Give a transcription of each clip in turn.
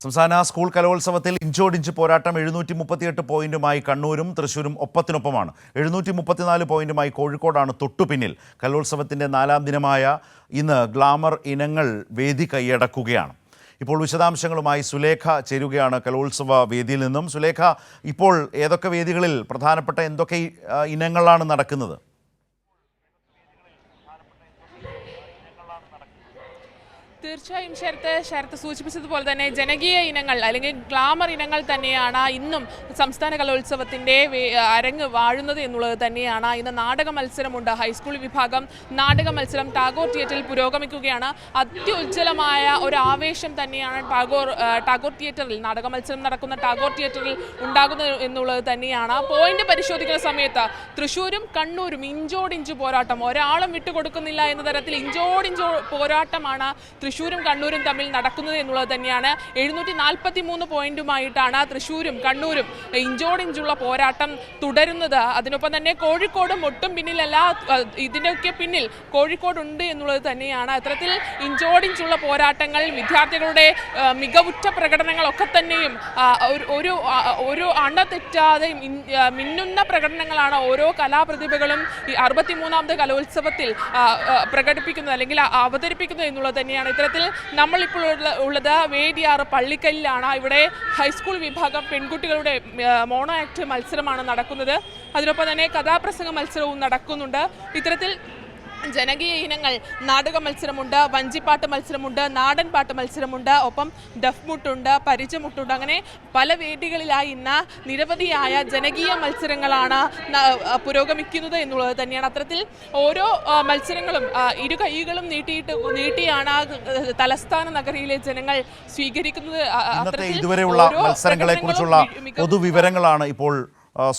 സംസ്ഥാന സ്കൂൾ കലോത്സവത്തിൽ ഇഞ്ചോടിഞ്ച് പോരാട്ടം 738 പോയിന്റുമായി കണ്ണൂരും തൃശൂരും ഒപ്പത്തിനൊപ്പമാണ്. 734 പോയിന്റുമായി കോഴിക്കോടാണ് തൊട്ടുപിന്നിൽ. കലോത്സവത്തിൻ്റെ 4ാം ദിനമായ ഇന്ന് ഗ്ലാമർ ഇനങ്ങൾ വേദി കൈയടക്കുകയാണ്. ഇപ്പോൾ വിശദാംശങ്ങളുമായി സുലേഖ ചേരുകയാണ് കലോത്സവ വേദിയിൽ നിന്നും. സുലേഖ, ഇപ്പോൾ ഏതൊക്കെ വേദികളിൽ പ്രധാനപ്പെട്ട എന്തൊക്കെ ഇനങ്ങളാണ് നടക്കുന്നത്? തീർച്ചയായും ശരത്ത് സൂചിപ്പിച്ചതുപോലെ തന്നെ ജനകീയ ഇനങ്ങൾ അല്ലെങ്കിൽ ഗ്ലാമർ ഇനങ്ങൾ തന്നെയാണ് ഇന്നും സംസ്ഥാന കലോത്സവത്തിൻ്റെ അരങ്ങ് വാഴുന്നത് എന്നുള്ളത് തന്നെയാണ്. ഇന്ന് നാടക മത്സരമുണ്ട്. ഹൈസ്കൂൾ വിഭാഗം നാടക മത്സരം ടാഗോർ തിയേറ്ററിൽ പുരോഗമിക്കുകയാണ്. അത്യുജ്വലമായ ഒരു ആവേശം തന്നെയാണ് ടാഗോർ തിയേറ്ററിൽ നാടക മത്സരം നടക്കുന്ന ടാഗോർ തിയേറ്ററിൽ ഉണ്ടാകുന്നത് എന്നുള്ളത് തന്നെയാണ്. പോയിന്റ് പരിശോധിക്കുന്ന സമയത്ത് തൃശ്ശൂരും കണ്ണൂരും ഇഞ്ചോടിഞ്ച് പോരാട്ടം, ഒരാളും വിട്ടുകൊടുക്കുന്നില്ല എന്ന തരത്തിൽ ഇഞ്ചോടിഞ്ച് പോരാട്ടമാണ് തൃശ്ശൂരും കണ്ണൂരും തമ്മിൽ നടക്കുന്നത് എന്നുള്ളത് തന്നെയാണ്. 743 പോയിന്റുമായിട്ടാണ് തൃശ്ശൂരും കണ്ണൂരും ഇഞ്ചോടിഞ്ചുള്ള പോരാട്ടം തുടരുന്നത്. അതിനൊപ്പം തന്നെ കോഴിക്കോടും ഒട്ടും പിന്നിലല്ല, ഇതിനൊക്കെ പിന്നിൽ കോഴിക്കോടുണ്ട് എന്നുള്ളത് തന്നെയാണ്. അത്തരത്തിൽ ഇഞ്ചോടിഞ്ചുള്ള പോരാട്ടങ്ങൾ, വിദ്യാർത്ഥികളുടെ മികവുറ്റ പ്രകടനങ്ങളൊക്കെ തന്നെയും ഒരു അണ തെറ്റാതെ മിന്നുന്ന പ്രകടനങ്ങളാണ് ഓരോ കലാപ്രതിഭകളും 63ാമത് കലോത്സവത്തിൽ പ്രകടിപ്പിക്കുന്നത് അല്ലെങ്കിൽ അവതരിപ്പിക്കുന്നത് എന്നുള്ളത് തന്നെയാണ്. ഇത്തരത്തിൽ നമ്മളിപ്പോൾ ഉള്ളത് വേദിയാറ് പള്ളിക്കലിലാണ്. ഇവിടെ ഹൈസ്കൂൾ വിഭാഗം പെൺകുട്ടികളുടെ മോണോ ആക്ട് മത്സരമാണ് നടക്കുന്നത്. അതിനൊപ്പം തന്നെ കഥാപ്രസംഗ മത്സരവും നടക്കുന്നുണ്ട്. ഇത്തരത്തിൽ ജനകീയ ഇനങ്ങൾ നാടക മത്സരമുണ്ട്, വഞ്ചിപ്പാട്ട് മത്സരമുണ്ട്, നാടൻ പാട്ട് മത്സരമുണ്ട്, ഒപ്പം ഡഫ്മുട്ടുണ്ട്, പരിചമുട്ടുണ്ട്. അങ്ങനെ പല വേദികളിലായി ഇന്ന് നിരവധിയായ ജനകീയ മത്സരങ്ങളാണ് പുരോഗമിക്കുന്നത് എന്നുള്ളത് തന്നെയാണ്. അത്തരത്തിൽ ഓരോ മത്സരങ്ങളും ഇരു കൈകളും നീട്ടിയാണ് തലസ്ഥാന നഗരിയിലെ ജനങ്ങൾ സ്വീകരിക്കുന്നത്. ഇതുവരെയുള്ള മത്സരങ്ങളെ കുറിച്ചുള്ള പൊതുവിവരങ്ങളാണ് ഇപ്പോൾ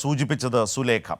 സൂചിപ്പിച്ചത് സുലേഖ.